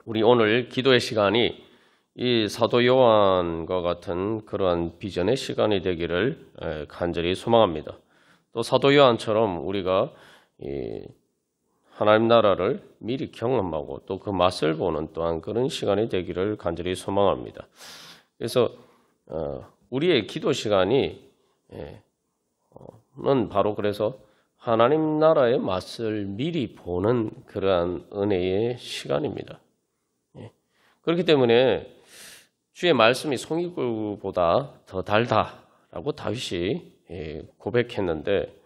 우리 오늘 기도의 시간이 이 사도 요한과 같은 그러한 비전의 시간이 되기를 간절히 소망합니다. 또 사도 요한처럼 우리가 하나님 나라를 미리 경험하고 또 그 맛을 보는 또한 그런 시간이 되기를 간절히 소망합니다. 그래서 우리의 기도 시간이 는 바로 그래서 하나님 나라의 맛을 미리 보는 그러한 은혜의 시간입니다. 그렇기 때문에 주의 말씀이 송이꿀보다 더 달다라고 다윗이 고백했는데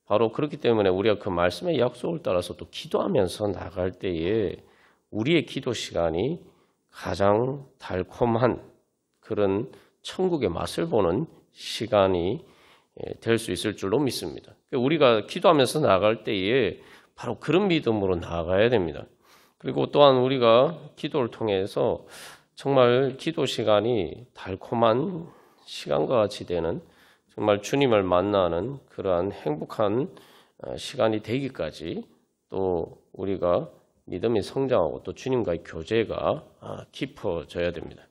바로 그렇기 때문에 우리가 그 말씀의 약속을 따라서 또 기도하면서 나갈 때에 우리의 기도 시간이 가장 달콤한 그런 천국의 맛을 보는 시간이 될 수 있을 줄로 믿습니다. 우리가 기도하면서 나갈 때에 바로 그런 믿음으로 나아가야 됩니다. 그리고 또한 우리가 기도를 통해서 정말 기도 시간이 달콤한 시간과 같이 되는 정말 주님을 만나는 그러한 행복한 시간이 되기까지 또 우리가 믿음이 성장하고 또 주님과의 교제가 깊어져야 됩니다.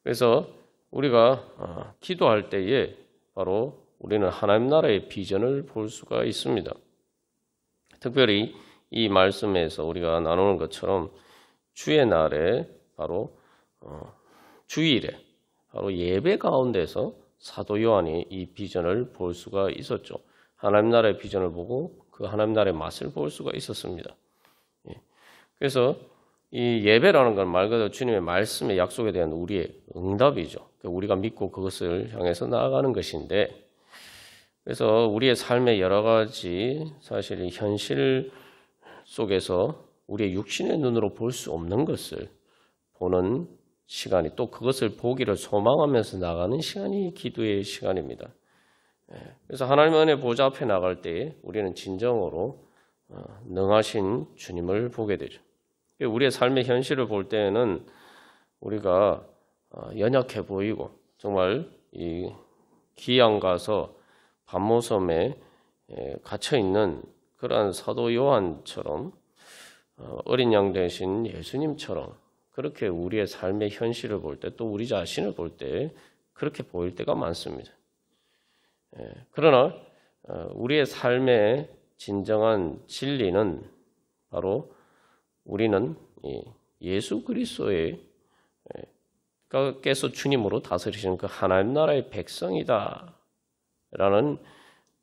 그래서 우리가 기도할 때에 바로 우리는 하나님 나라의 비전을 볼 수가 있습니다. 특별히 이 말씀에서 우리가 나누는 것처럼 주의 날에 바로 주일에 바로 예배 가운데서 사도 요한이 이 비전을 볼 수가 있었죠. 하나님 나라의 비전을 보고 그 하나님 나라의 맛을 볼 수가 있었습니다. 그래서 이 예배라는 건 말 그대로 주님의 말씀의 약속에 대한 우리의 응답이죠. 우리가 믿고 그것을 향해서 나아가는 것인데 그래서 우리의 삶의 여러 가지 사실 현실 속에서 우리의 육신의 눈으로 볼 수 없는 것을 보는 시간이 또 그것을 보기를 소망하면서 나가는 시간이 기도의 시간입니다. 그래서 하나님의 은혜 보좌 앞에 나갈 때 우리는 진정으로 능하신 주님을 보게 되죠. 우리의 삶의 현실을 볼 때에는 우리가 연약해 보이고 정말 이 기양 가서 밤모섬에 갇혀 있는 그러한 사도 요한처럼 어린 양 되신 예수님처럼 그렇게 우리의 삶의 현실을 볼 때 또 우리 자신을 볼 때 그렇게 보일 때가 많습니다. 그러나 우리의 삶의 진정한 진리는 바로 우리는 예수 그리스도의 께서 주님으로 다스리시는 그 하나님 나라의 백성이다 라는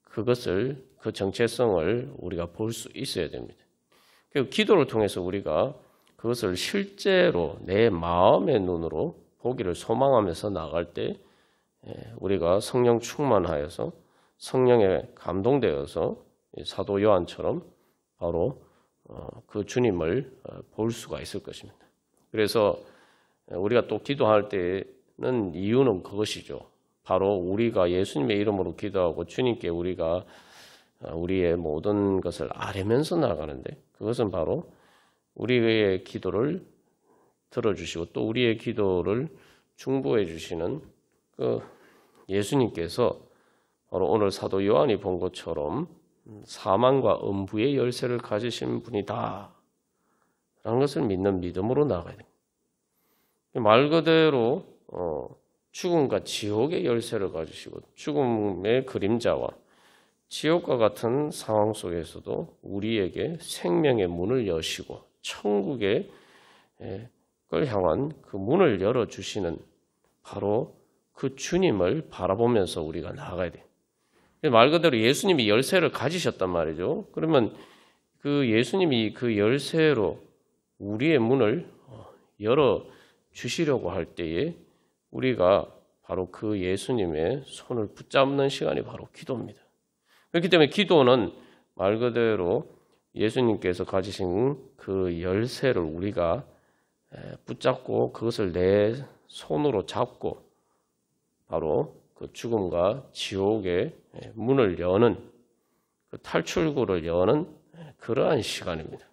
그것을 그 정체성을 우리가 볼 수 있어야 됩니다. 그리고 기도를 통해서 우리가 그것을 실제로 내 마음의 눈으로 보기를 소망하면서 나갈 때 우리가 성령 충만하여서 성령에 감동되어서 사도 요한처럼 바로 그 주님을 볼 수가 있을 것입니다. 그래서 우리가 또 기도할 때는 이유는 그것이죠. 바로 우리가 예수님의 이름으로 기도하고 주님께 우리가 우리의 모든 것을 아뢰면서 나가는데 그것은 바로 우리의 기도를 들어주시고 또 우리의 기도를 중보해 주시는 그 예수님께서 바로 오늘 사도 요한이 본 것처럼 사망과 음부의 열쇠를 가지신 분이다 라는 것을 믿는 믿음으로 나가야 됩니다. 말 그대로 죽음과 지옥의 열쇠를 가지시고 죽음의 그림자와 지옥과 같은 상황 속에서도 우리에게 생명의 문을 여시고 천국의 걸 향한 그 문을 열어주시는 바로 그 주님을 바라보면서 우리가 나아가야 돼요. 말 그대로 예수님이 열쇠를 가지셨단 말이죠. 그러면 그 예수님이 그 열쇠로 우리의 문을 열어주시려고 할 때에 우리가 바로 그 예수님의 손을 붙잡는 시간이 바로 기도입니다. 그렇기 때문에 기도는 말 그대로 예수님께서 가지신 그 열쇠를 우리가 붙잡고 그것을 내 손으로 잡고 바로 그 죽음과 지옥의 문을 여는 그 탈출구를 여는 그러한 시간입니다.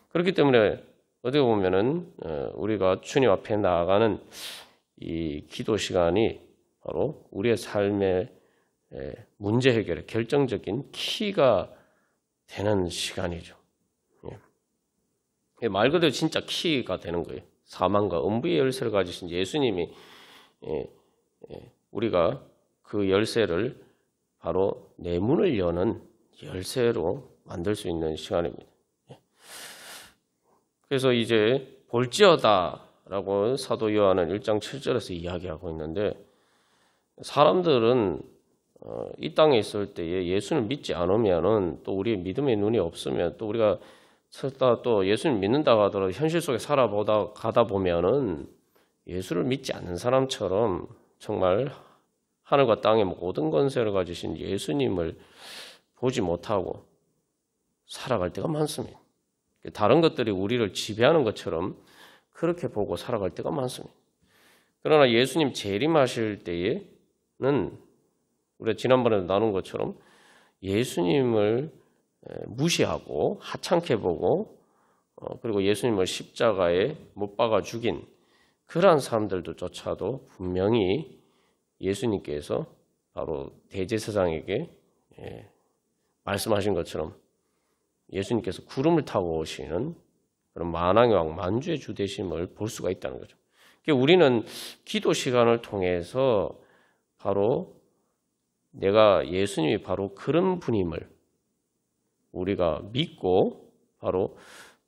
그렇기 때문에 어떻게 보면은 우리가 주님 앞에 나아가는 이 기도 시간이 바로 우리의 삶의 문제 해결의 결정적인 키가 되는 시간이죠. 말 그대로 진짜 키가 되는 거예요. 사망과 음부의 열쇠를 가지신 예수님이 우리가 그 열쇠를 바로 내 문을 여는 열쇠로 만들 수 있는 시간입니다. 그래서 이제 볼지어다라고 사도 요한은 1장 7절에서 이야기하고 있는데, 사람들은 이 땅에 있을 때에 예수를 믿지 않으면은, 또 우리의 믿음의 눈이 없으면, 또 우리가 설사 또 예수를 믿는다고 하더라도 현실 속에 살아보다 가다 보면은 예수를 믿지 않는 사람처럼 정말 하늘과 땅의 모든 권세를 가지신 예수님을 보지 못하고 살아갈 때가 많습니다. 다른 것들이 우리를 지배하는 것처럼 그렇게 보고 살아갈 때가 많습니다. 그러나 예수님 재림하실 때에는 우리가 지난번에 나눈 것처럼 예수님을 무시하고 하찮게 보고 그리고 예수님을 십자가에 못 박아 죽인 그러한 사람들조차도 분명히 예수님께서 바로 대제사장에게 말씀하신 것처럼 예수님께서 구름을 타고 오시는 그런 만왕의 왕 만주의 주 되심을 볼 수가 있다는 거죠. 그러니까 우리는 기도 시간을 통해서 바로 내가 예수님이 바로 그런 분임을 우리가 믿고 바로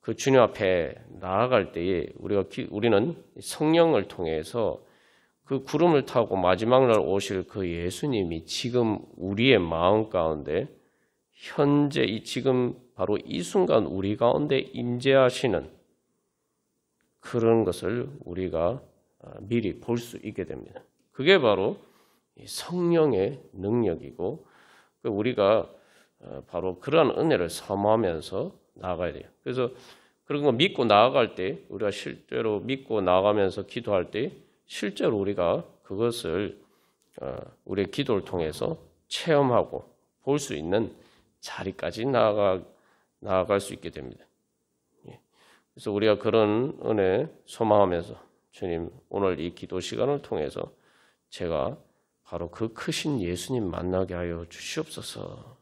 그 주님 앞에 나아갈 때에 우리는 성령을 통해서 그 구름을 타고 마지막 날 오실 그 예수님이 지금 우리의 마음 가운데 현재 지금 바로 이 순간 우리 가운데 임재하시는 그런 것을 우리가 미리 볼 수 있게 됩니다. 그게 바로 성령의 능력이고 우리가 바로 그러한 은혜를 사모하면서 나아가야 돼요. 그래서 그런 거 믿고 나아갈 때 우리가 실제로 믿고 나아가면서 기도할 때 실제로 우리가 그것을 우리의 기도를 통해서 체험하고 볼 수 있는 자리까지 나아갈 수 있게 됩니다. 그래서 우리가 그런 은혜 소망하면서 주님 오늘 이 기도 시간을 통해서 제가 바로 그 크신 예수님 만나게 하여 주시옵소서.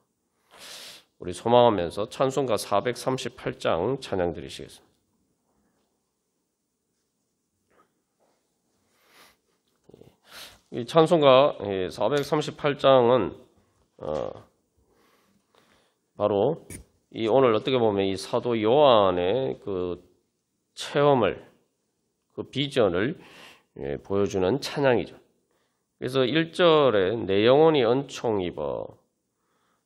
우리 소망하면서 찬송가 438장 찬양 드리시겠습니다. 이 찬송가 438장은 바로 이 오늘 어떻게 보면 이 사도 요한의 그 체험을 그 비전을 보여주는 찬양이죠. 그래서 1절에 내 영혼이 은총 입어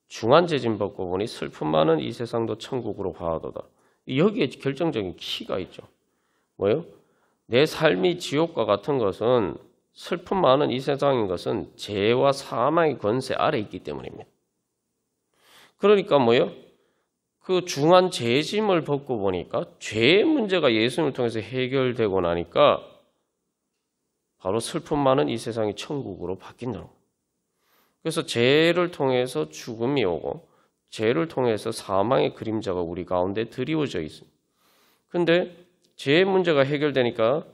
중한 재짐 벗고 보니 슬픔 많은 이 세상도 천국으로 가도다. 여기에 결정적인 키가 있죠. 뭐예요? 내 삶이 지옥과 같은 것은 슬픔 많은 이 세상인 것은 죄와 사망의 권세 아래 있기 때문입니다. 그러니까 뭐예요? 그 중한 죄짐을 벗고 보니까 죄의 문제가 예수님을 통해서 해결되고 나니까 바로 슬픔 많은 이 세상이 천국으로 바뀐다는 거예요. 그래서 죄를 통해서 죽음이 오고 죄를 통해서 사망의 그림자가 우리 가운데 드리워져 있습니다. 그런데 죄의 문제가 해결되니까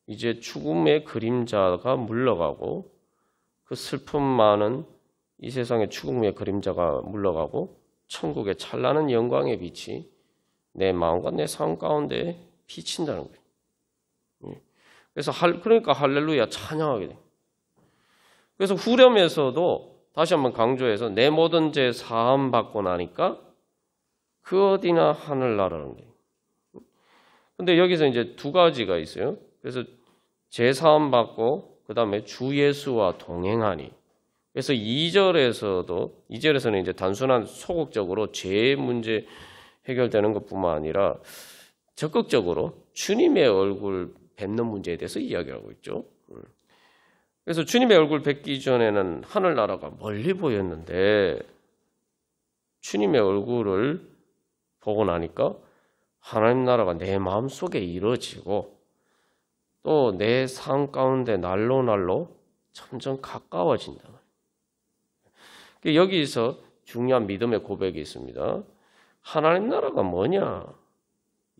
이제 죽음의 그림자가 물러가고 그 슬픔 많은 이 세상의 죽음의 그림자가 물러가고 천국의 찬란한 영광의 빛이 내 마음과 내 삶 가운데 비친다는 거예요. 그래서 그러니까 할렐루야 찬양하게 돼요. 그래서 후렴에서도 다시 한번 강조해서 내 모든 죄 사함 받고 나니까 그 어디나 하늘나라는 거예요. 근데 여기서 이제 두 가지가 있어요. 그래서 죄 사함 받고 그 다음에 주 예수와 동행하니. 그래서 2절에서는 이제 단순한 소극적으로 죄의 문제 해결되는 것뿐만 아니라 적극적으로 주님의 얼굴 뵙는 문제에 대해서 이야기하고 있죠. 그래서 주님의 얼굴 뵙기 전에는 하늘나라가 멀리 보였는데 주님의 얼굴을 보고 나니까 하나님 나라가 내 마음속에 이루어지고 또 내 삶 가운데 날로 점점 가까워진다. 여기서 중요한 믿음의 고백이 있습니다. 하나님 나라가 뭐냐?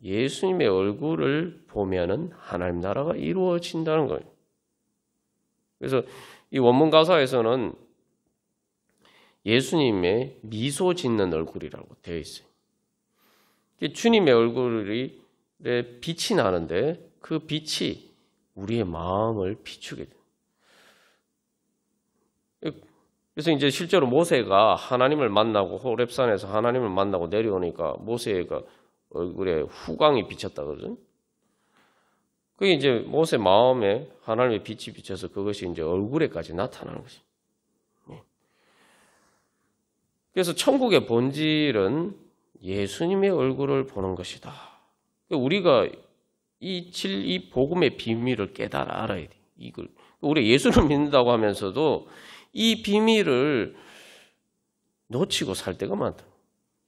예수님의 얼굴을 보면은 하나님 나라가 이루어진다는 거예요. 그래서 이 원문 가사에서는 예수님의 미소 짓는 얼굴이라고 되어 있어요. 주님의 얼굴이 빛이 나는데 그 빛이 우리의 마음을 비추게 돼요. 그래서 이제 실제로 모세가 하나님을 만나고 호렙산에서 하나님을 만나고 내려오니까 모세가 얼굴에 후광이 비쳤다 그러죠. 그게 이제 모세 마음에 하나님의 빛이 비쳐서 그것이 이제 얼굴에까지 나타나는 거죠. 그래서 천국의 본질은 예수님의 얼굴을 보는 것이다. 우리가 이 복음의 비밀을 깨달아 알아야 돼. 이걸 우리가 예수를 믿는다고 하면서도 이 비밀을 놓치고 살 때가 많다.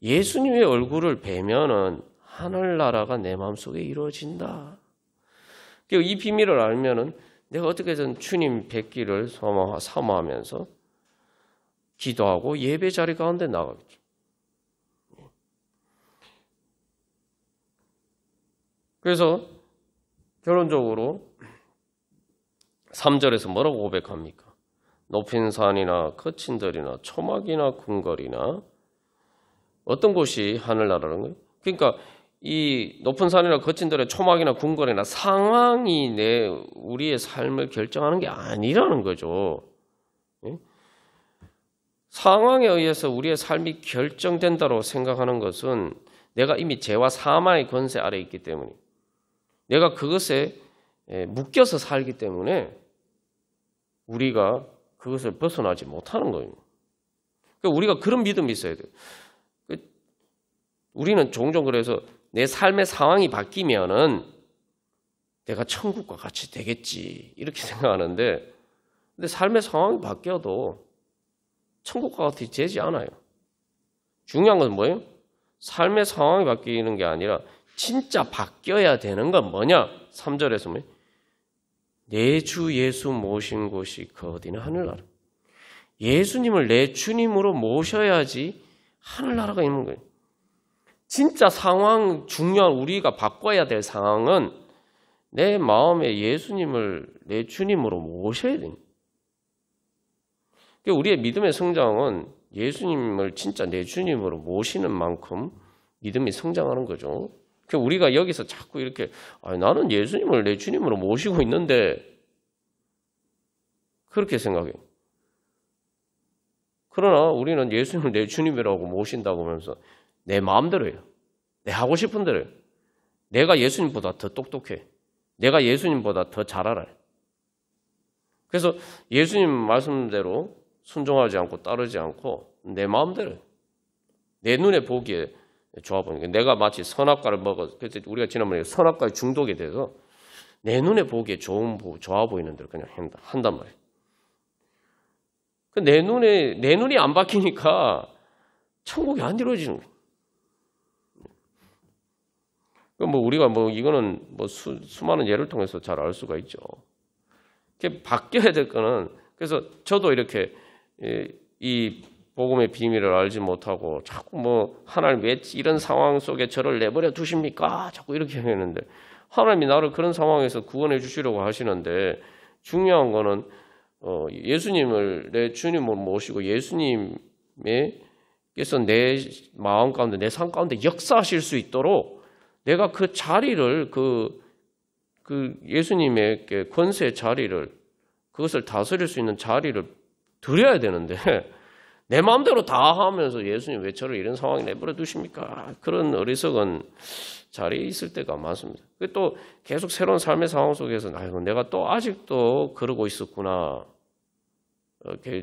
예수님의 얼굴을 뵈면은 하늘나라가 내 마음속에 이루어진다. 이 비밀을 알면은 내가 어떻게든 주님 뵙기를 사모하면서 기도하고 예배 자리 가운데 나가겠죠. 그래서 결론적으로 3절에서 뭐라고 고백합니까? 높은 산이나 거친 들이나 초막이나 궁궐이나 어떤 곳이 하늘나라라는 거예요? 그러니까 이 높은 산이나 거친 들의 초막이나 궁궐이나 상황이 우리의 삶을 결정하는 게 아니라는 거죠. 상황에 의해서 우리의 삶이 결정된다고 생각하는 것은 내가 이미 죄와 사망의 권세 아래 있기 때문에 내가 그것에 묶여서 살기 때문에 우리가 그것을 벗어나지 못하는 거예요. 그러니까 우리가 그런 믿음이 있어야 돼요. 우리는 종종 그래서 내 삶의 상황이 바뀌면은 내가 천국과 같이 되겠지 이렇게 생각하는데 근데 삶의 상황이 바뀌어도 천국과 같이 되지 않아요. 중요한 건 뭐예요? 삶의 상황이 바뀌는 게 아니라 진짜 바뀌어야 되는 건 뭐냐? 3절에서 뭐예요? 내 주 예수 모신 곳이 그 어디는 하늘나라. 예수님을 내 주님으로 모셔야지 하늘나라가 있는 거예요. 진짜 상황 중요한 우리가 바꿔야 될 상황은 내 마음에 예수님을 내 주님으로 모셔야 됩니다. 우리의 믿음의 성장은 예수님을 진짜 내 주님으로 모시는 만큼 믿음이 성장하는 거죠. 우리가 여기서 자꾸 이렇게 나는 예수님을 내 주님으로 모시고 있는데 그렇게 생각해요. 그러나 우리는 예수님을 내 주님이라고 모신다고 하면서 내 마음대로 해요. 내 하고 싶은 대로 해요. 내가 예수님보다 더 똑똑해. 내가 예수님보다 더 잘 알아요. 그래서 예수님 말씀대로 순종하지 않고 따르지 않고 내 마음대로 해요. 내 눈에 보기에 좋아 보이니까 내가 마치 선악과를 먹어서 그래서 우리가 지난번에 선악과에 중독이 돼서 내 눈에 보기에 좋아 보이는 대로 그냥 한단 말이에요. 내 눈이 안 바뀌니까 천국이 안 이루어지는 거예요. 우리가 이거는 수많은 예를 통해서 잘 알 수가 있죠. 바뀌어야 될 거는 그래서 저도 이렇게 이 복음의 비밀을 알지 못하고 자꾸 하나님 왜 이런 상황 속에 저를 내버려 두십니까? 자꾸 이렇게 했는데 하나님이 나를 그런 상황에서 구원해 주시려고 하시는데 중요한 거는 예수님을 내 주님으로 모시고 예수님께서 내 마음 가운데 내 삶 가운데 역사하실 수 있도록 내가 그 자리를 그 예수님의 권세의 자리를 그것을 다스릴 수 있는 자리를 드려야 되는데 내 마음대로 다 하면서 예수님 왜 저를 이런 상황에 내버려 두십니까? 그런 어리석은 자리에 있을 때가 많습니다. 또 계속 새로운 삶의 상황 속에서 내가 또 아직도 그러고 있었구나.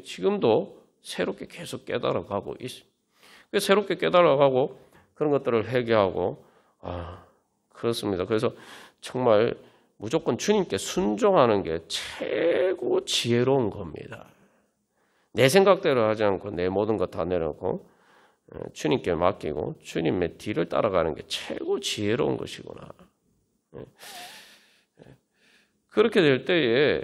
지금도 새롭게 계속 깨달아가고 있습니다. 새롭게 깨달아가고 그런 것들을 회개하고 그렇습니다. 그래서 정말 무조건 주님께 순종하는 게 최고 지혜로운 겁니다. 내 생각대로 하지 않고 내 모든 것 다 내려놓고 주님께 맡기고 주님의 뒤를 따라가는 게 최고 지혜로운 것이구나. 그렇게 될 때에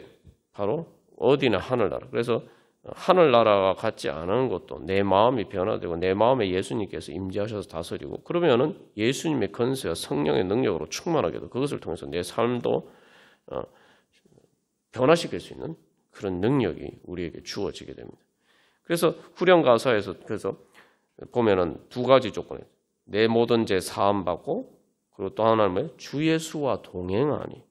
바로 어디나 하늘나라. 그래서 하늘나라와 같지 않은 것도 내 마음이 변화되고 내 마음에 예수님께서 임재하셔서 다스리고 그러면은 예수님의 권세와 성령의 능력으로 충만하게 도 그것을 통해서 내 삶도 변화시킬 수 있는 그런 능력이 우리에게 주어지게 됩니다. 그래서 후렴 가사에서 그래서 보면은 두 가지 조건이에요. 내 모든 죄 사함 받고 그리고 또 하나는 뭐예요? 주 예수와 동행하니.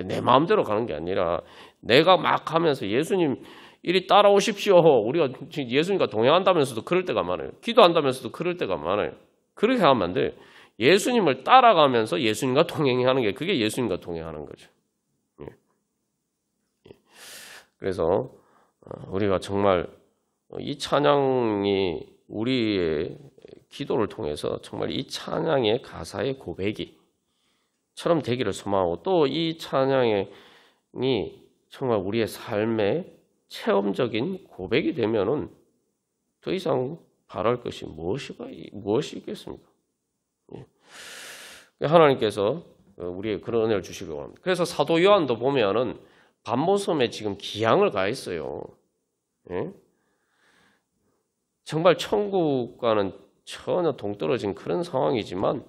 내 마음대로 가는 게 아니라 내가 막 하면서 예수님 이리 따라오십시오. 우리가 예수님과 동행한다면서도 그럴 때가 많아요. 기도한다면서도 그럴 때가 많아요. 그렇게 하면 안 돼요. 예수님을 따라가면서 예수님과 동행하는 게 그게 예수님과 동행하는 거죠. 그래서 우리가 정말 이 찬양이 우리의 기도를 통해서 정말 이 찬양의 가사의 고백이처럼 되기를 소망하고 또 이 찬양이 정말 우리의 삶의 체험적인 고백이 되면은 더 이상 바랄 것이 무엇이 있겠습니까? 하나님께서 우리의 그런 은혜를 주시려고 합니다. 그래서 사도 요한도 보면은 반모섬에 지금 기양을 가했어요. 예? 정말 천국과는 전혀 동떨어진 그런 상황이지만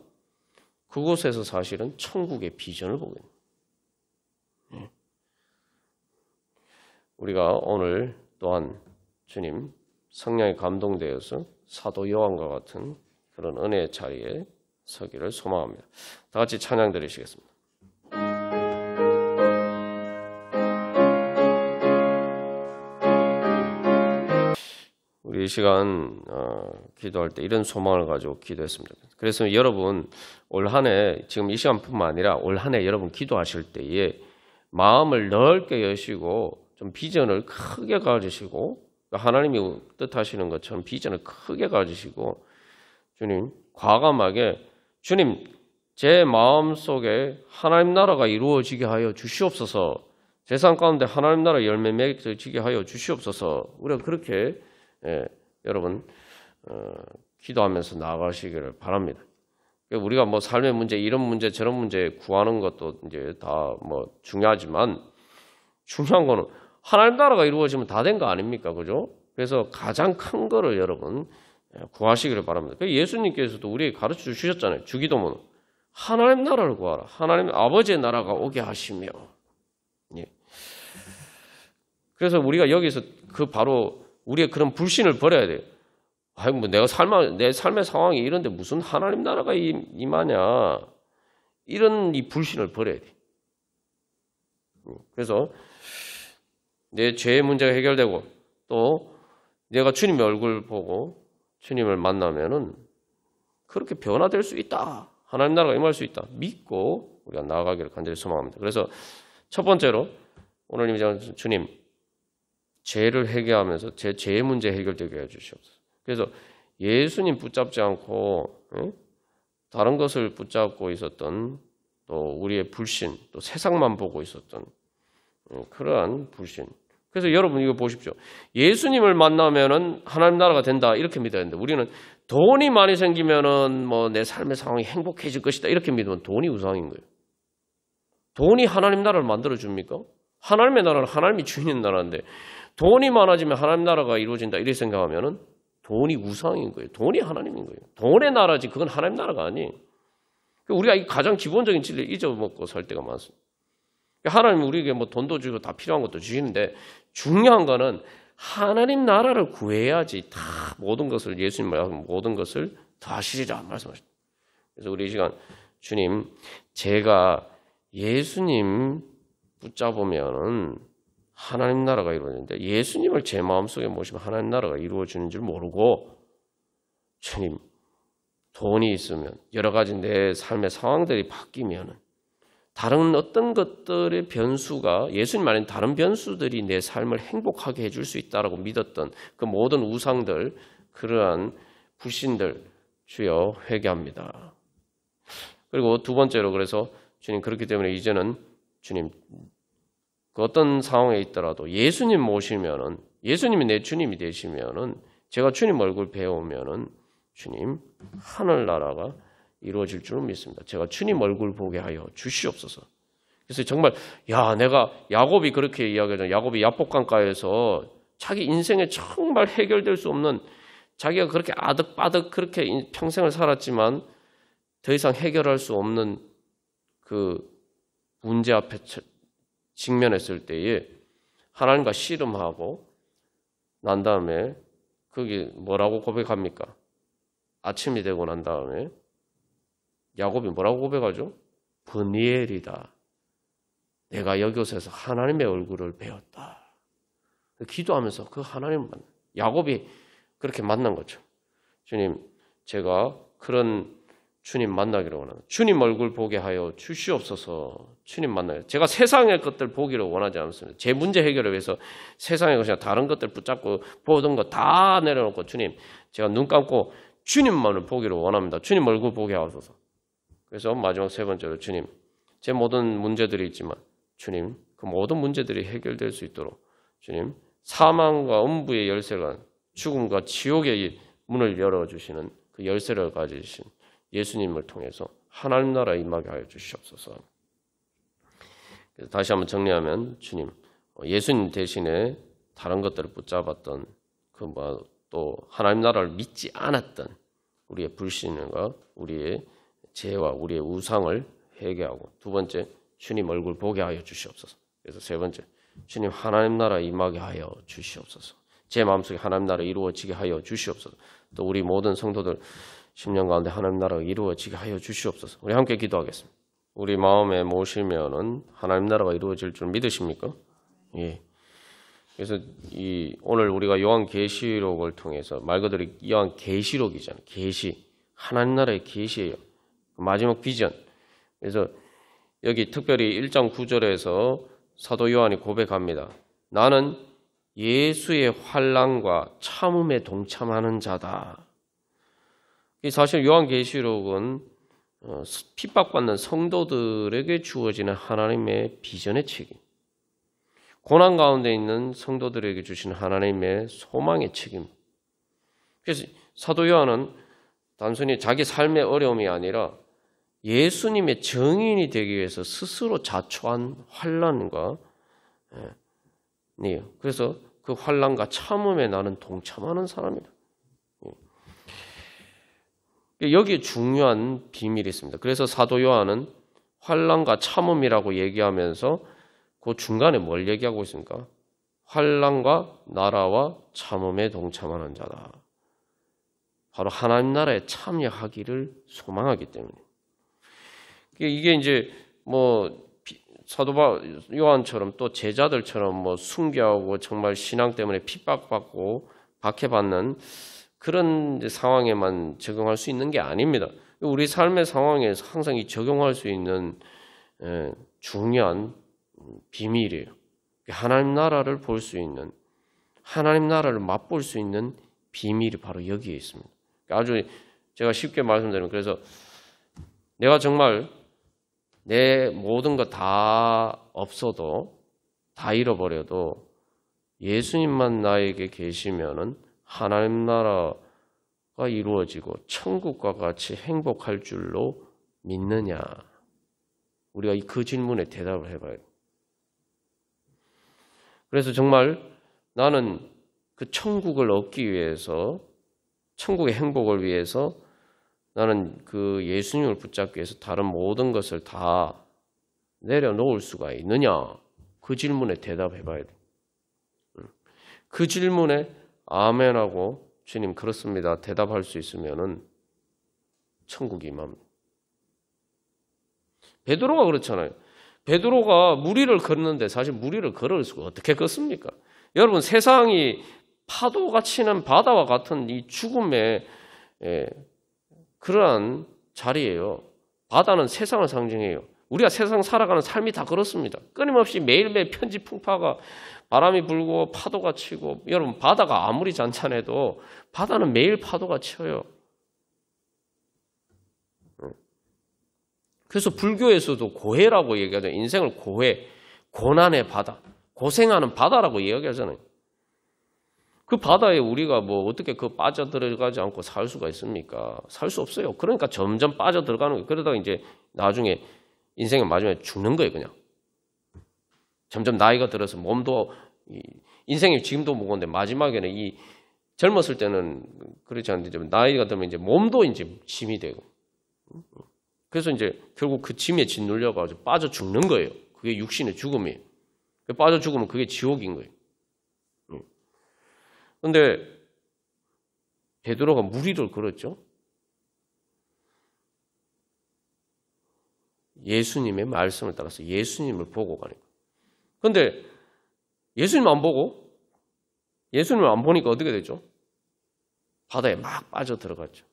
그곳에서 사실은 천국의 비전을 보게 됩니다. 예? 우리가 오늘 또한 주님 성령에 감동되어서 사도 요한과 같은 그런 은혜의 자리에 서기를 소망합니다. 다 같이 찬양 드리시겠습니다. 우리 이 시간 기도할 때 이런 소망을 가지고 기도했습니다. 그래서 여러분 올 한 해 지금 이 시간뿐만 아니라 올 한 해 여러분 기도하실 때에 마음을 넓게 여시고 좀 비전을 크게 가지시고 하나님이 뜻하시는 것처럼 비전을 크게 가지시고 주님 과감하게 주님 제 마음속에 하나님 나라가 이루어지게 하여 주시옵소서. 제 삶 가운데 하나님 나라 열매 맺어지게 하여 주시옵소서. 우리가 그렇게 여러분 기도하면서 나아가시기를 바랍니다. 우리가 뭐 삶의 문제 이런 문제 저런 문제 구하는 것도 이제 다 뭐 중요하지만 중요한 거는 하나님 나라가 이루어지면 다 된 거 아닙니까? 그죠? 그래서 가장 큰 거를 여러분 구하시기를 바랍니다. 예수님께서도 우리에게 가르쳐 주셨잖아요. 주기도문 하나님 나라를 구하라. 하나님 아버지의 나라가 오게 하시며. 예. 그래서 우리가 여기서 그 바로 우리의 그런 불신을 버려야 돼요. 아이 뭐 내 삶의 상황이 이런데 무슨 하나님 나라가 임하냐. 이런 이 불신을 버려야 돼. 그래서 내 죄의 문제가 해결되고 또 내가 주님의 얼굴 보고 주님을 만나면은 그렇게 변화될 수 있다. 하나님 나라가 임할 수 있다. 믿고 우리가 나아가기를 간절히 소망합니다. 그래서 첫 번째로 오늘 이제 주님 죄를 해결하면서 제 죄의 문제 해결되게 해주시옵소서. 그래서 예수님 붙잡지 않고 다른 것을 붙잡고 있었던 또 우리의 불신, 또 세상만 보고 있었던 그러한 불신. 그래서 여러분 이거 보십시오. 예수님을 만나면은 하나님 나라가 된다 이렇게 믿어야 되는데 우리는 돈이 많이 생기면은 뭐 내 삶의 상황이 행복해질 것이다 이렇게 믿으면 돈이 우상인 거예요. 돈이 하나님 나라를 만들어 줍니까? 하나님의 나라는 하나님이 주인인 나라인데 돈이 많아지면 하나님 나라가 이루어진다 이렇게 생각하면은 돈이 우상인 거예요. 돈이 하나님인 거예요. 돈의 나라지 그건 하나님 나라가 아니에요. 우리가 이 가장 기본적인 진리를 잊어먹고 살 때가 많습니다. 하나님 우리에게 뭐 돈도 주고 다 필요한 것도 주시는데 중요한 거는 하나님 나라를 구해야지 다 모든 것을 예수님 말하면 모든 것을 다 하시리라 말씀하십니다. 그래서 우리 이 시간 주님 제가 예수님 붙잡으면은 하나님 나라가 이루어지는데 예수님을 제 마음속에 모시면 하나님 나라가 이루어지는 줄 모르고 주님 돈이 있으면 여러 가지 내 삶의 상황들이 바뀌면은 다른 어떤 것들의 변수가 예수님 아닌 다른 변수들이 내 삶을 행복하게 해줄 수 있다라고 믿었던 그 모든 우상들 그러한 불신들 주여 회개합니다. 그리고 두 번째로 그래서 주님 그렇기 때문에 이제는 주님 그 어떤 상황에 있더라도 예수님 모시면은 예수님이 내 주님이 되시면은 제가 주님 얼굴 배우면은 주님 하늘나라가 이루어질 줄 믿습니다. 제가 주님 얼굴 보게 하여 주시옵소서. 그래서 정말 내가 야곱이 그렇게 이야기하잖아요. 야곱이 야복강가에서 자기 인생에 정말 해결될 수 없는 자기가 그렇게 아득바득 그렇게 평생을 살았지만 더 이상 해결할 수 없는 그 문제 앞에 직면했을 때에 하나님과 씨름하고 난 다음에 그게 뭐라고 고백합니까? 아침이 되고 난 다음에 야곱이 뭐라고 고백하죠? 브니엘이다. 내가 여기서에서 하나님의 얼굴을 배웠다. 기도하면서 그 하나님을 만나. 야곱이 그렇게 만난 거죠. 주님, 제가 그런 주님 만나기를 원합니다. 주님 얼굴 보게 하여 주시옵소서. 주님 만나요. 제가 세상의 것들 보기를 원하지 않습니다. 제 문제 해결을 위해서 세상의 것이나 다른 것들 붙잡고 보던 거 다 내려놓고 주님, 제가 눈 감고 주님만을 보기를 원합니다. 주님 얼굴 보게 하소서. 그래서 마지막 세 번째로 주님, 제 모든 문제들이 있지만 주님, 그 모든 문제들이 해결될 수 있도록 주님, 사망과 음부의 열쇠가 죽음과 지옥의 문을 열어주시는 그 열쇠를 가지신 예수님을 통해서 하나님 나라에 임하게 하여 주시옵소서. 그래서 다시 한번 정리하면 주님, 예수님 대신에 다른 것들을 붙잡았던 또 하나님 나라를 믿지 않았던 우리의 불신과 우리의 죄와 우리의 우상을 회개하고, 두 번째, 주님 얼굴 보게 하여 주시옵소서. 그래서 세 번째, 주님 하나님 나라에 임하게 하여 주시옵소서. 제 마음속에 하나님 나라 이루어지게 하여 주시옵소서. 또 우리 모든 성도들 10년 가운데 하나님 나라가 이루어지게 하여 주시옵소서. 우리 함께 기도하겠습니다. 우리 마음에 모시면은 하나님 나라가 이루어질 줄 믿으십니까? 예. 그래서 오늘 우리가 요한계시록을 통해서 말 그대로 요한계시록이잖아요. 계시. 하나님 나라의 계시예요. 마지막 비전. 그래서 여기 특별히 1장 9절에서 사도 요한이 고백합니다. 나는 예수의 환난과 참음에 동참하는 자다. 사실 요한계시록은 핍박받는 성도들에게 주어지는 하나님의 비전의 책임, 고난 가운데 있는 성도들에게 주시는 하나님의 소망의 책임. 그래서 사도 요한은 단순히 자기 삶의 어려움이 아니라 예수님의 증인이 되기 위해서 스스로 자초한 환난과, 그래서 그 환난과 참음에 나는 동참하는 사람이다. 여기에 중요한 비밀이 있습니다. 그래서 사도 요한은 환난과 참음이라고 얘기하면서 그 중간에 뭘 얘기하고 있습니까? 환난과 나라와 참음에 동참하는 자다. 바로 하나님 나라에 참여하기를 소망하기 때문에. 이게 이제 사도 요한처럼 또 제자들처럼 순교하고 정말 신앙 때문에 핍박받고 박해받는 그런 상황에만 적용할 수 있는 게 아닙니다. 우리 삶의 상황에서 항상 적용할 수 있는 중요한 비밀이에요. 하나님 나라를 볼 수 있는, 하나님 나라를 맛볼 수 있는 비밀이 바로 여기에 있습니다. 아주 제가 쉽게 말씀드리면, 그래서 내가 정말 내 모든 것 다 없어도, 다 잃어버려도 예수님만 나에게 계시면은 하나님 나라가 이루어지고 천국과 같이 행복할 줄로 믿느냐? 우리가 그 질문에 대답을 해봐야 돼요. 그래서 정말 나는 그 천국을 얻기 위해서, 천국의 행복을 위해서 나는 그 예수님을 붙잡기 위해서 다른 모든 것을 다 내려놓을 수가 있느냐? 그 질문에 대답해봐야 돼. 그 질문에 아멘하고 주님 그렇습니다 대답할 수 있으면은 천국이 임합니다. 베드로가 그렇잖아요. 베드로가 무리를 걷는데 사실 무리를 걸을 수가 어떻게 걷습니까? 여러분, 세상이 파도가 치는 바다와 같은 이 죽음의 그러한 자리예요. 바다는 세상을 상징해요. 우리가 세상 살아가는 삶이 다 그렇습니다. 끊임없이 매일매일 편지풍파가, 바람이 불고 파도가 치고, 여러분 바다가 아무리 잔잔해도 바다는 매일 파도가 쳐요. 그래서 불교에서도 고해라고 얘기하죠. 인생을 고해, 고난의 바다, 고생하는 바다라고 이야기하잖아요. 그 바다에 우리가 어떻게 빠져들어가지 않고 살 수가 있습니까? 살 수 없어요. 그러니까 점점 빠져들어가는 거예요. 그러다가 이제 나중에 인생의 마지막에 죽는 거예요, 그냥. 점점 나이가 들어서 몸도, 인생이 지금도 무거운데 마지막에는 젊었을 때는 그렇지 않는데 나이가 들면 이제 몸도 이제 짐이 되고. 그래서 이제 결국 그 짐에 짓눌려가지고 빠져 죽는 거예요. 그게 육신의 죽음이에요. 빠져 죽으면 그게 지옥인 거예요. 그런데 베드로가 무리를 걸었죠. 예수님의 말씀을 따라서 예수님을 보고 가는 거예요. 그런데 예수님 안 보고 예수님을 안 보니까 어떻게 되죠? 바다에 막 빠져 들어갔죠.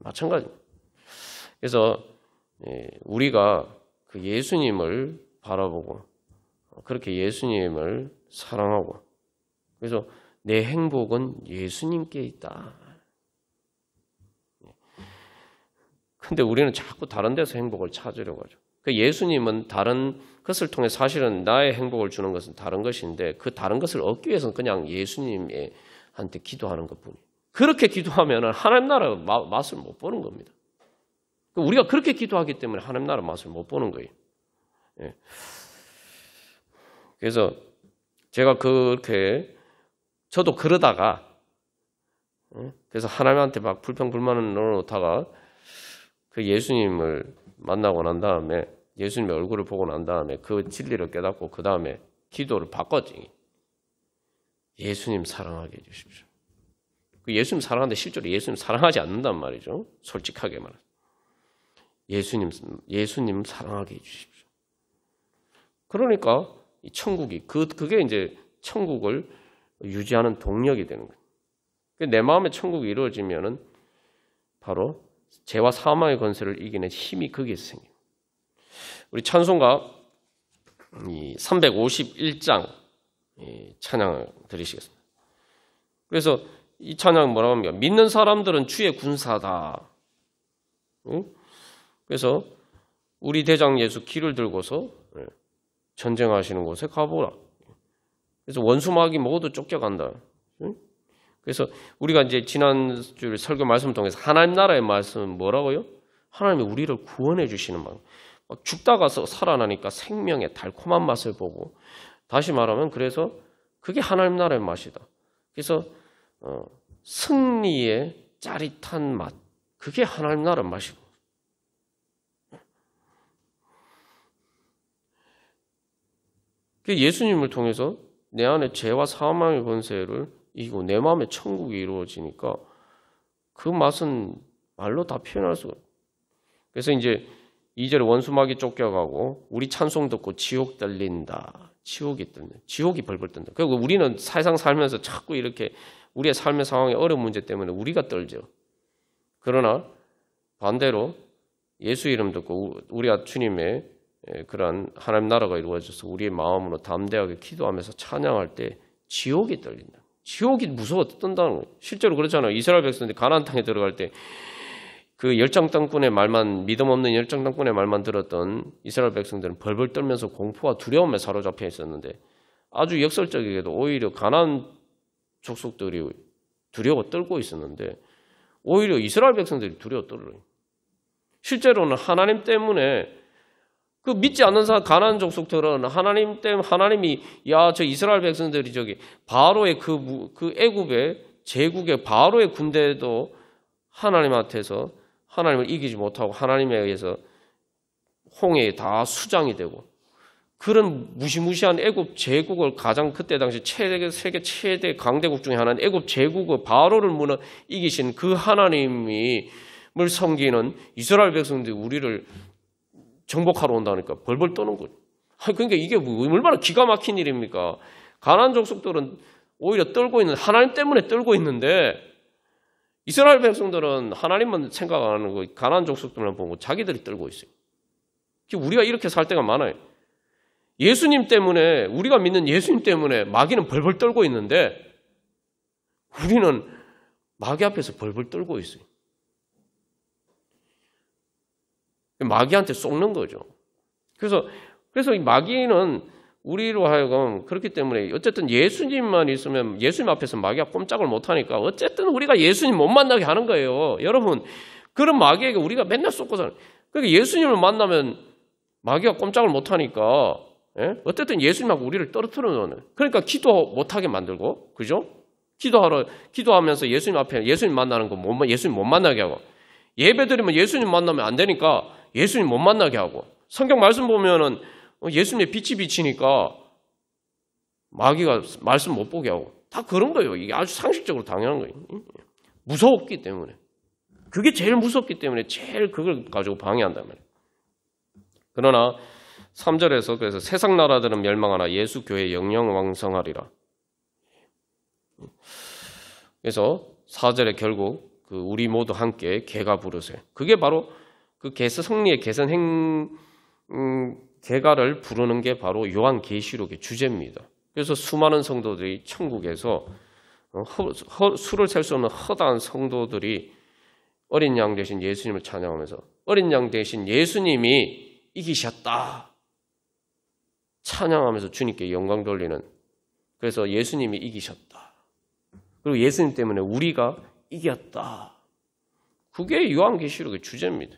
마찬가지입니다. 그래서 우리가 그 예수님을 바라보고 그렇게 예수님을 사랑하고 그래서 내 행복은 예수님께 있다. 근데 우리는 자꾸 다른 데서 행복을 찾으려고 하죠. 그 예수님은 다른 것을 통해 사실은 나의 행복을 주는 것은 다른 것인데 그 다른 것을 얻기 위해서는 그냥 예수님한테 기도하는 것뿐이에요. 그렇게 기도하면 하나님 나라 맛을 못 보는 겁니다. 우리가 그렇게 기도하기 때문에 하나님 나라 맛을 못 보는 거예요. 그래서 제가 그렇게 저도 그러다가 그래서 하나님한테 막 불평불만을 넣어놓다가 그 예수님을 만나고 난 다음에 예수님의 얼굴을 보고 난 다음에 그 진리를 깨닫고 그 다음에 기도를 바꿨지. 예수님 사랑하게 해주십시오. 그 예수님 사랑하는데 실제로 예수님 사랑하지 않는단 말이죠. 솔직하게 말해서. 예수님 사랑하게 해주십시오. 그러니까 이 천국이 그게 이제 천국을 유지하는 동력이 되는 거예요. 내 마음에 천국이 이루어지면은 바로 죄와 사망의 권세를 이기는 힘이 거기에서 생겨요. 우리 찬송가 351장 찬양을 드리시겠습니다. 그래서 이 찬양 뭐라고 합니까? 믿는 사람들은 주의 군사다. 그래서 우리 대장 예수 길을 들고서 전쟁하시는 곳에 가보라. 그래서 원수마귀 모두 쫓겨간다. 그래서 우리가 이제 지난주 설교 말씀을 통해서 하나님 나라의 말씀은 뭐라고요? 하나님이 우리를 구원해 주시는 막 죽다가 살아나니까 생명의 달콤한 맛을 보고 다시 말하면 그래서 그게 하나님 나라의 맛이다. 그래서 승리의 짜릿한 맛 그게 하나님 나라의 맛이고 예수님을 통해서 내 안에 죄와 사망의 권세를 이기고 내 마음에 천국이 이루어지니까 그 맛은 말로 다 표현할 수가 없어요. 그래서 이제 2절에 원수마귀 쫓겨가고 우리 찬송 듣고 지옥 떨린다. 지옥이 벌벌 뜬다. 그리고 우리는 세상 살면서 자꾸 이렇게 우리의 삶의 상황에 어려운 문제 때문에 우리가 떨죠. 그러나 반대로 예수 이름 듣고 우리가 주님의 그러한 하나님 나라가 이루어져서 우리의 마음으로 담대하게 기도하면서 찬양할 때 지옥이 떨린다. 지옥이 무서워서 뜬다는 거예요. 실제로 그렇잖아요. 이스라엘 백성들이 가나안 땅에 들어갈 때 그 열정땅꾼의 말만 믿음 없는 열정땅꾼의 말만 들었던 이스라엘 백성들은 벌벌 떨면서 공포와 두려움에 사로잡혀 있었는데 아주 역설적이게도 오히려 가나안 족속들이 두려워 떨고 있었는데 오히려 이스라엘 백성들이 두려워 떨어요. 실제로는 하나님 때문에 그 믿지 않는 사람 가나안 족속들은 하나님 때문에 하나님이 저 이스라엘 백성들이 저기 바로의 그 애굽의 제국의 바로의 군대도 하나님한테서 하나님을 이기지 못하고 하나님에 의해서 홍해에 다 수장이 되고 그런 무시무시한 애굽 제국을 가장 그때 당시 세계 최대 강대국 중에 하나인 애굽 제국의 바로를 이기신 그 하나님을 섬기는 이스라엘 백성들이 우리를 정복하러 온다니까 벌벌 떠는 거예요. 그러니까 이게 얼마나 기가 막힌 일입니까? 가나안 족속들은 오히려 떨고 있는 하나님 때문에 떨고 있는데 이스라엘 백성들은 하나님만 생각 안 하는 거 가나안 족속들만 보고 자기들이 떨고 있어요. 우리가 이렇게 살 때가 많아요. 예수님 때문에 우리가 믿는 예수님 때문에 마귀는 벌벌 떨고 있는데 우리는 마귀 앞에서 벌벌 떨고 있어요. 마귀한테 속는 거죠. 그래서 이 마귀는 우리로 하여금 그렇기 때문에 어쨌든 예수님만 있으면 예수님 앞에서 마귀가 꼼짝을 못하니까 어쨌든 우리가 예수님 못 만나게 하는 거예요. 여러분 그런 마귀에게 우리가 맨날 쏟고 사는 그러니까 예수님을 만나면 마귀가 꼼짝을 못하니까 어쨌든 예수님하고 우리를 떨어뜨려 놓는 그러니까 기도 못하게 만들고 그죠? 기도하면서 예수님 앞에 예수님 만나는 거 예수님 못 만나게 하고 예배드리면 예수님 만나면 안 되니까 예수님 못 만나게 하고 성경 말씀 보면은 예수님의 빛이 비치니까 마귀가 말씀 못 보게 하고 다 그런 거예요. 이게 아주 상식적으로 당연한 거예요. 무서웠기 때문에 그게 제일 무섭기 때문에 제일 그걸 가지고 방해한단 말이에요. 그러나 3절에서 그래서 세상 나라들은 멸망하나 예수 교회 영영왕성하리라. 그래서 4절에 결국 그 우리 모두 함께 개가 부르세. 그게 바로 그 승리의 개선 개가를 부르는 게 바로 요한계시록의 주제입니다. 그래서 수많은 성도들이 천국에서 수를 셀 수 없는 허다한 성도들이 어린 양 대신 예수님을 찬양하면서 어린 양 대신 예수님이 이기셨다 찬양하면서 주님께 영광 돌리는, 그래서 예수님이 이기셨다, 그리고 예수님 때문에 우리가 이겼다, 그게 요한계시록의 주제입니다.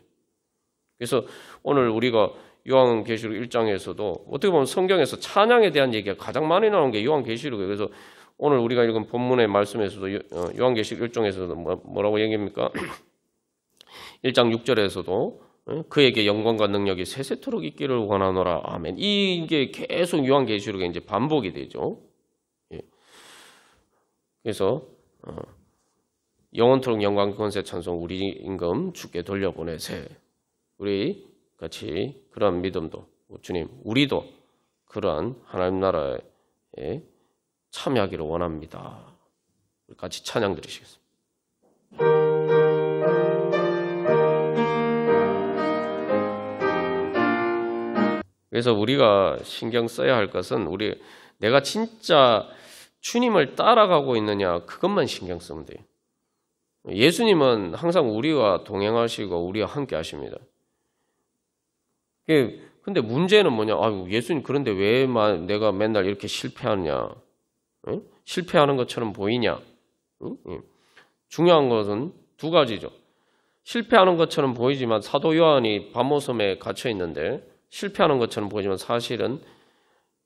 그래서 오늘 우리가 요한계시록 1장에서도 어떻게 보면 성경에서 찬양에 대한 얘기가 가장 많이 나오는 게 요한계시록이에요. 그래서 오늘 우리가 읽은 본문의 말씀에서도 요한계시록 1장에서도 뭐라고 얘기합니까? 1장 6절에서도 그에게 영광과 능력이 세세토록 있기를 원하노라. 아멘. 이게 계속 요한계시록에 이제 반복이 되죠. 그래서 영원토록 영광 권세 찬송 우리 임금 주께 돌려보내세. 우리 같이 그러한 믿음도 주님 우리도 그러한 하나님 나라에 참여하기를 원합니다. 같이 찬양 드리시겠습니다. 그래서 우리가 신경 써야 할 것은 내가 진짜 주님을 따라가고 있느냐, 그것만 신경 쓰면 돼요. 예수님은 항상 우리와 동행하시고 우리와 함께 하십니다. 근데 문제는 뭐냐? 예수님 그런데 왜 내가 맨날 이렇게 실패하느냐? 실패하는 것처럼 보이냐? 중요한 것은 두 가지죠. 실패하는 것처럼 보이지만 사도 요한이 밤모섬에 갇혀 있는데 실패하는 것처럼 보이지만 사실은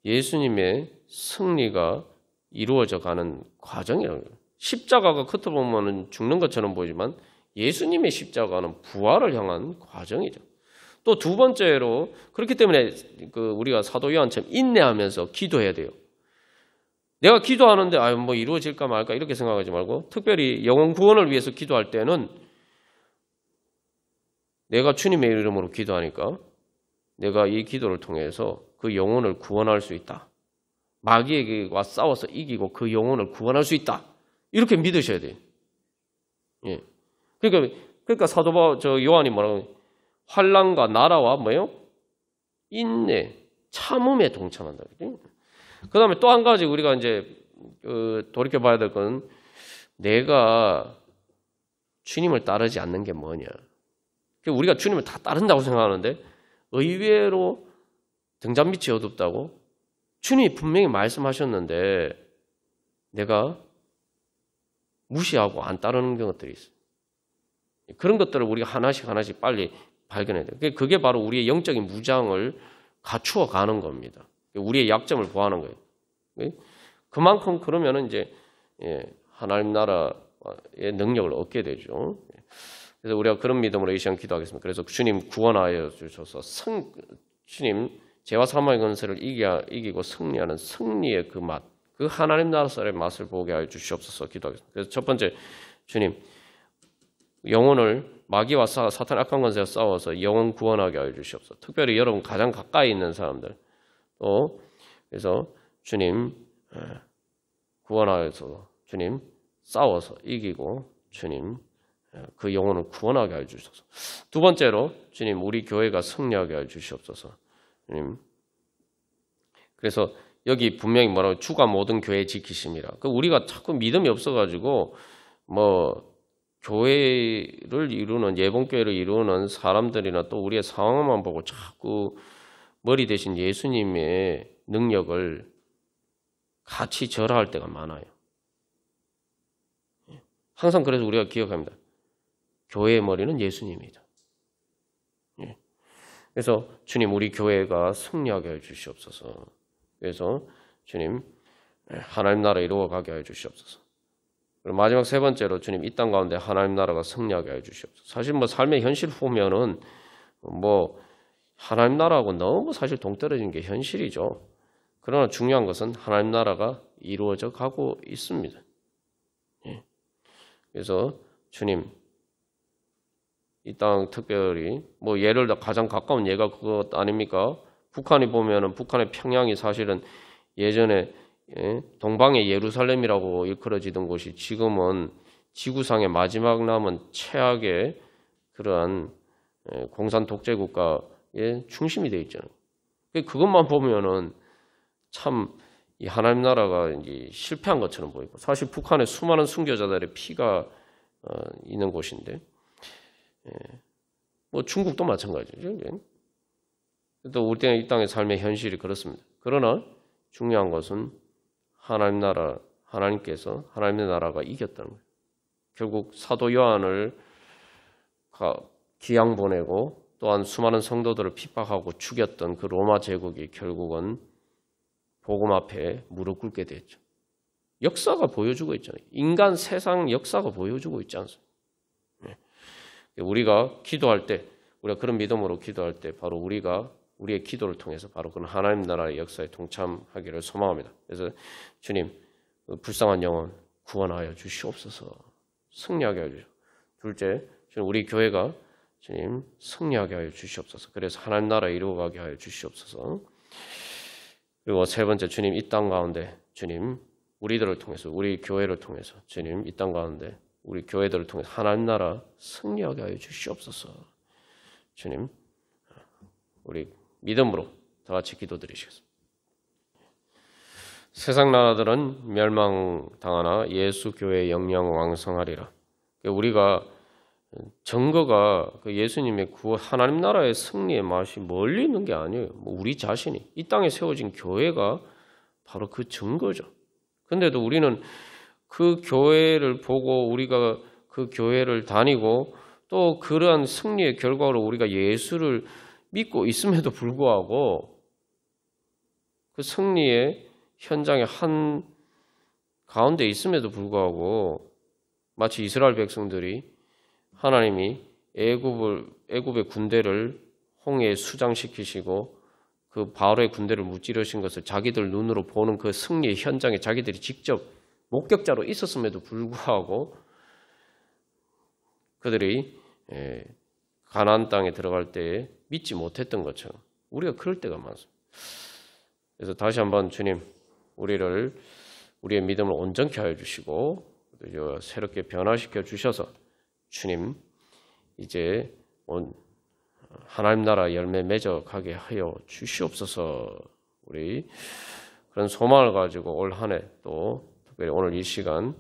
예수님의 승리가 이루어져 가는 과정이라는 거예요. 십자가가 겉으로 보면 죽는 것처럼 보이지만 예수님의 십자가는 부활을 향한 과정이죠. 또 두 번째로 그렇기 때문에 우리가 사도 요한처럼 인내하면서 기도해야 돼요. 내가 기도하는데 뭐 이루어질까 말까 이렇게 생각하지 말고 특별히 영혼 구원을 위해서 기도할 때는 내가 주님의 이름으로 기도하니까 내가 이 기도를 통해서 그 영혼을 구원할 수 있다. 마귀에게와 싸워서 이기고 그 영혼을 구원할 수 있다. 이렇게 믿으셔야 돼요. 예. 그러니까 요한이 뭐라고 환난과 나라와 뭐요? 인내, 참음에 동참한다. 그 다음에 또 한 가지 우리가 이제 돌이켜 봐야 될 건 내가 주님을 따르지 않는 게 뭐냐. 우리가 주님을 다 따른다고 생각하는데 의외로 등잔빛이 어둡다고 주님이 분명히 말씀하셨는데 내가 무시하고 안 따르는 것들이 있어요. 그런 것들을 우리가 하나씩 빨리 발견해야 돼요. 그게 바로 우리의 영적인 무장을 갖추어 가는 겁니다. 우리의 약점을 보하는 거예요. 그만큼 그러면 이제 하나님 나라의 능력을 얻게 되죠. 그래서 우리가 그런 믿음으로 이 시간 기도하겠습니다. 그래서 주님 구원하여 주셔서 주님 죄와 사망의 권세를 이기고 승리하는 승리의 그 맛, 그 하나님 나라의 맛을 보게 하여 주시옵소서 기도하겠습니다. 그래서 첫 번째, 주님 영혼을 마귀와 사탄 악한 권세와 싸워서 영혼 구원하게 하여 주시옵소서. 특별히 여러분 가장 가까이 있는 사람들 그래서 주님 구원하여서 주님 싸워서 이기고 주님 그 영혼을 구원하게 하여 주시옵소서. 두 번째로 주님 우리 교회가 승리하게 하여 주시옵소서. 주님 그래서 여기 분명히 뭐라고 주가 모든 교회 지키심이라. 우리가 자꾸 믿음이 없어가지고 교회를 이루는 예봉교회를 이루는 사람들이나 또 우리의 상황만 보고 자꾸 머리 대신 예수님의 능력을 같이 절하할 때가 많아요. 항상 그래서 우리가 기억합니다. 교회의 머리는 예수님이다. 그래서 주님 우리 교회가 승리하게 해주시옵소서. 그래서 주님 하나님 나라 이루어가게 해주시옵소서. 그리고 마지막 세 번째로 주님 이 땅 가운데 하나님 나라가 승리하게 해주시옵소서. 사실 삶의 현실 보면은 하나님 나라하고 너무 사실 동떨어진 게 현실이죠. 그러나 중요한 것은 하나님 나라가 이루어져 가고 있습니다. 그래서 주님 이 땅 특별히 뭐 예를 들어 가장 가까운 예가 그것 아닙니까? 북한이 보면은 북한의 평양이 사실은 예전에 동방의 예루살렘이라고 일컬어지던 곳이 지금은 지구상의 마지막 남은 최악의 그러한 공산 독재 국가의 중심이 되어 있잖아요. 그것만 보면은 참 이 하나님 나라가 이제 실패한 것처럼 보이고, 사실 북한에 수많은 순교자들의 피가 있는 곳인데, 뭐 중국도 마찬가지죠. 또 우리 이 땅의 삶의 현실이 그렇습니다. 그러나 중요한 것은 하나님 나라, 하나님께서 하나님의 나라가 이겼다는 거예요. 결국 사도 요한을 기양 보내고 또한 수많은 성도들을 핍박하고 죽였던 그 로마 제국이 결국은 복음 앞에 무릎 꿇게 됐죠. 역사가 보여주고 있잖아요. 인간 세상 역사가 보여주고 있지 않습니까? 우리가 기도할 때, 우리가 그런 믿음으로 기도할 때 바로 우리의 기도를 통해서 바로 그런 하나님 나라의 역사에 동참하기를 소망합니다. 그래서 주님, 불쌍한 영혼 구원하여 주시옵소서. 승리하게 하여 주시옵소서. 둘째, 주님, 우리 교회가 주님 승리하게 하여 주시옵소서. 그래서 하나님 나라에 이루어가게 하여 주시옵소서. 그리고 세 번째, 주님, 이 땅 가운데 주님 우리들을 통해서, 우리 교회를 통해서 주님 이 땅 가운데 우리 교회들을 통해서 하나님 나라 승리하게 하여 주시옵소서. 주님, 우리 믿음으로 다 같이 기도드리시겠습니다. 세상 나라들은 멸망당하나 예수 교회의 영영 왕성하리라. 우리가 증거가 예수님의 구원, 하나님 나라의 승리의 맛이 멀리 있는 게 아니에요. 우리 자신이, 이 땅에 세워진 교회가 바로 그 증거죠. 근데도 우리는 그 교회를 보고 우리가 그 교회를 다니고 또 그러한 승리의 결과로 우리가 예수를 믿고 있음에도 불구하고 그 승리의 현장의 한 가운데 있음에도 불구하고 마치 이스라엘 백성들이 하나님이 애굽의 군대를 홍해에 수장시키시고 그 바로의 군대를 무찌르신 것을 자기들 눈으로 보는 그 승리의 현장에 자기들이 직접 목격자로 있었음에도 불구하고 그들이 가나안 땅에 들어갈 때에 믿지 못했던 것처럼 우리가 그럴 때가 많습니다. 그래서 다시 한번 주님, 우리의 믿음을 온전케 하여 주시고 새롭게 변화시켜 주셔서 주님, 이제 하나님 나라 열매 맺어 가게 하여 주시옵소서. 우리 그런 소망을 가지고 올 한 해 또 특별히 오늘 이 시간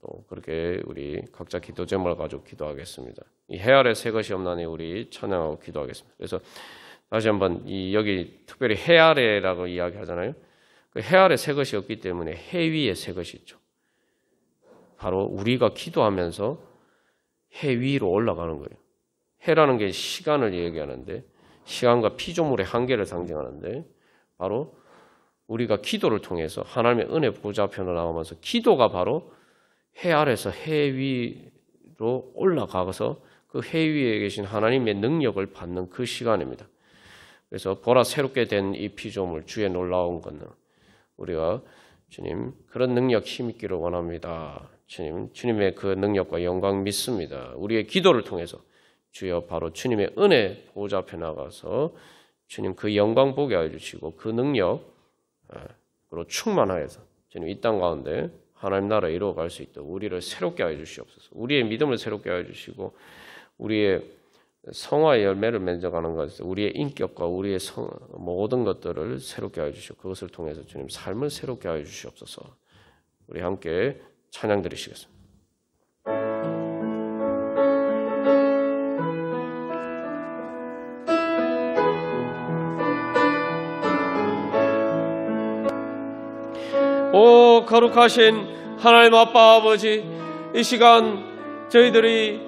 또 그렇게 우리 각자 기도 제목을 가지고 기도하겠습니다. 이 해 아래 새 것이 없나니 우리 찬양하고 기도하겠습니다. 그래서 다시 한번 여기 특별히 해 아래라고 이야기하잖아요. 그 해 아래 새 것이 없기 때문에 해 위에 새 것이 있죠. 바로 우리가 기도하면서 해 위로 올라가는 거예요. 해라는 게 시간을 얘기하는데, 시간과 피조물의 한계를 상징하는데, 바로 우리가 기도를 통해서 하나님의 은혜 보좌 앞에 나오면서 기도가 바로 해 아래서 해 위로 올라가서 그 해 위에 계신 하나님의 능력을 받는 그 시간입니다. 그래서 보라 새롭게 된 이 피조물 주의 놀라운 권능, 우리가 주님 그런 능력 힘있기를 원합니다. 주님의 그 능력과 영광 믿습니다. 우리의 기도를 통해서 주여 바로 주님의 은혜 보좌 앞에 나가서 주님 그 영광 보게 하여 주시고 그 능력으로 충만하여서 주님 이 땅 가운데 하나님 나라 이루어갈 수 있도록 우리를 새롭게 하여 주시옵소서. 우리의 믿음을 새롭게 하여 주시고 우리의 성화의 열매를 맺어가는 것, 우리의 인격과 우리의 모든 것들을 새롭게 하여 주시고 그것을 통해서 주님 삶을 새롭게 하여 주시옵소서. 우리 함께 찬양 드리시겠습니다. 오 거룩하신 하나님 아빠 아버지, 이 시간 저희들이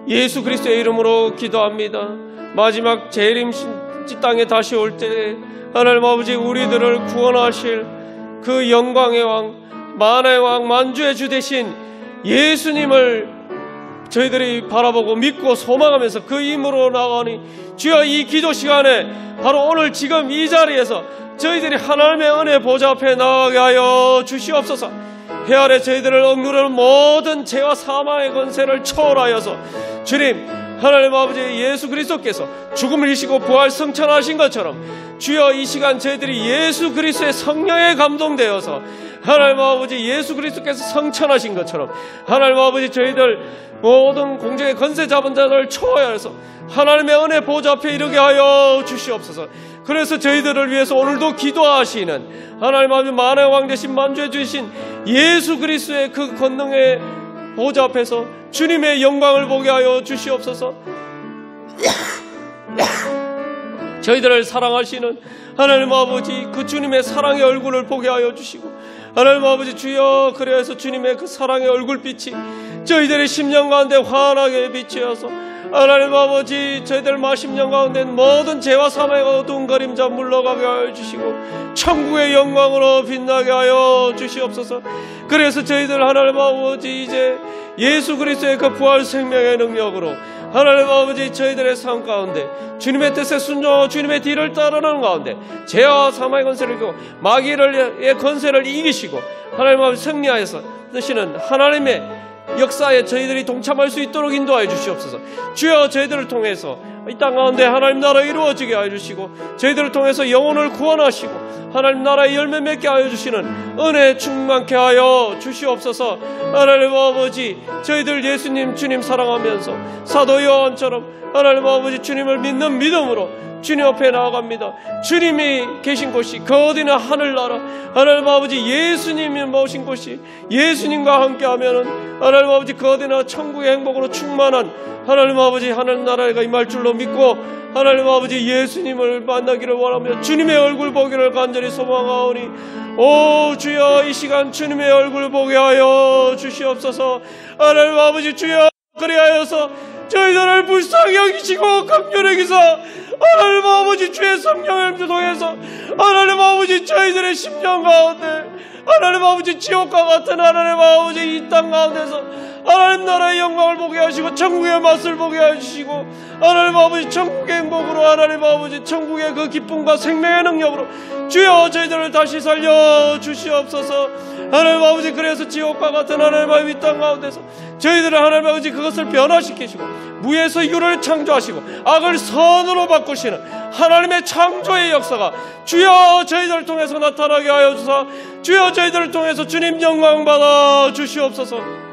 예수 그리스도의 이름으로 기도합니다. 마지막 재림신 땅에 다시 올 때 하나님 아버지 우리들을 구원하실 그 영광의 왕, 만의 왕, 만주의 주 되신 예수님을 저희들이 바라보고 믿고 소망하면서 그 힘으로 나가니 주여 이 기도 시간에 바로 오늘 지금 이 자리에서 저희들이 하나님의 은혜 보좌 앞에 나가게 하여 주시옵소서. 해 아래 저희들을 억누르는 모든 죄와 사망의 권세를 초월하여서 주님 하나님 아버지 예수 그리스도께서 죽음을 이기시고 부활 성천하신 것처럼 주여 이 시간 저희들이 예수 그리스도의 성령에 감동되어서 하나님 아버지 예수 그리스도께서 성천하신 것처럼 하나님 아버지 저희들 모든 공중의 권세 잡은 자들을 초월해서 하나님의 은혜 보좌 앞에 이르게 하여 주시옵소서. 그래서 저희들을 위해서 오늘도 기도하시는 하나님 아버지 만왕의 왕 되신 만주해 주신 예수 그리스도의 그 권능의 보좌 앞에서 주님의 영광을 보게 하여 주시옵소서. 저희들을 사랑하시는 하나님 아버지 그 주님의 사랑의 얼굴을 보게 하여 주시고 하나님 아버지 주여 그래서 주님의 그 사랑의 얼굴빛이 저희들의 심령 가운데 환하게 비치어서 하나님 아버지 저희들 마심령 가운데 모든 죄와 사망의 어두운 그림자 물러가게 하여 주시고 천국의 영광으로 빛나게 하여 주시옵소서. 그래서 저희들 하나님 아버지 이제 예수 그리스도의 그 부활 생명의 능력으로 하나님 아버지 저희들의 삶 가운데 주님의 뜻에 순종하고 주님의 뒤를 따르는 가운데 죄와 사망의 권세를 이기고 마귀의 권세를 이기시고 하나님 아버지 승리하여서 쓰시는 하나님의 역사에 저희들이 동참할 수 있도록 인도하여 주시옵소서. 주여 저희들을 통해서 이 땅 가운데 하나님 나라 이루어지게 하여 주시고 저희들을 통해서 영혼을 구원하시고 하나님 나라의 열매 맺게 하여 주시는 은혜 충만케 하여 주시옵소서. 하나님 아버지 저희들 예수님 주님 사랑하면서 사도 요한처럼 하나님 아버지 주님을 믿는 믿음으로 주님 앞에 나아갑니다. 주님이 계신 곳이 그 어디나 하늘나라 하나님 아버지 예수님이 모신 곳이 예수님과 함께하면은 하나님 아버지 그 어디나 천국의 행복으로 충만한 하나님 아버지 하늘나라가 임할 줄로 믿고 하나님 아버지 예수님을 만나기를 원하며 주님의 얼굴 보기를 간절히 소망하오니 오 주여 이 시간 주님의 얼굴 보게 하여 주시옵소서. 하나님 아버지 주여 그리하여서 저희들을 불쌍히 여기시고 긍휼히 여기사 하나님 아버지 주의 성령을 통해서 하나님 아버지 저희들의 심령 가운데 하나님 아버지 지옥과 같은 하나님 아버지 이 땅 가운데서 하나님 나라의 영광을 보게 하시고 천국의 맛을 보게 하시고 하나님 아버지 천국의 행복으로 하나님 아버지 천국의 그 기쁨과 생명의 능력으로 주여 저희들을 다시 살려 주시옵소서. 하나님 아버지 그래서 지옥과 같은 하나님 아버지 이 땅 가운데서 저희들을 하나님 아버지 그것을 변화시키시고 무에서 유를 창조하시고 악을 선으로 바꾸시는 하나님의 창조의 역사가 주여 저희들을 통해서 나타나게 하여 주사 주여 저희들을 통해서 주님 영광 받아 주시옵소서.